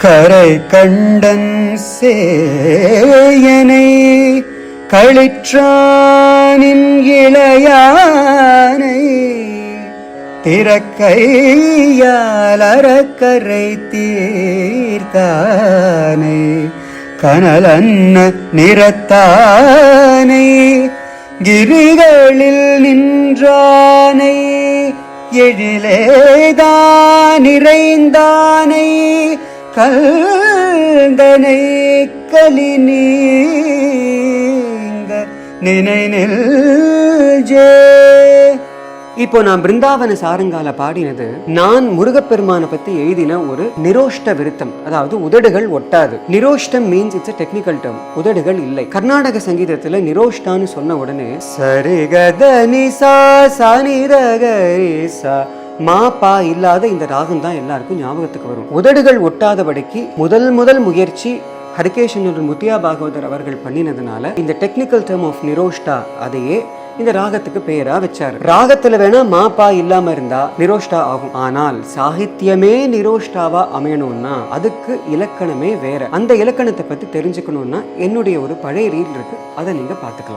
கரை கண்டன் சேயனை களிற்றானின் இளையானை திறக்கையால் அறக்கரை தீர்த்தானை கனலன்ன நிறத்தானை கிரிகளில் நின்றானை எழிலேதான் நிறைந்தானை கல்தனை கலி நீங்க நினை நெஞ்சே. இப்போ நான் பிருந்தாவன சாரங்கால பாடினது நான் முருகப்பெருமானை பத்தி எழுதின ஒரு நிரோஷ்ட விருத்தம், அதாவது உதடுகள் ஒட்டாது. நிரோஷ்டம் means it's a technical term, உதடுகள் இல்லை. கர்நாடக சங்கீதத்துல நிரோஷ்டான்னு சொன்ன உடனே சரிகதனி சா சனிரகரிசா மா பா இல்லாத இந்த ராகம் தான் எல்லாருக்கும் ஞாபகத்துக்கு வரும். உதடுகள் ஒட்டாதபடிக்கு முதல் முயற்சி ஹரிகேஷனுடன் முத்தியா பாகவதர் அவர்கள் பண்ணினதுனால இந்த டெக்னிக்கல் டேர்ம் ஆஃப் நிரோஷ்டா அதையே இந்த ராகத்துக்கு பெயரா வச்சாரு. ராகத்துல வேணா மா பா இல்லாம இருந்தா நிரோஷ்டா ஆகும். ஆனால் சாகித்யமே நிரோஷ்டாவா அமையணும்னா அதுக்கு இலக்கணமே வேற. அந்த இலக்கணத்தை பத்தி தெரிஞ்சுக்கணும்னா என்னுடைய ஒரு பழைய ரீல் இருக்கு, அதை நீங்க பாத்துக்கலாம்.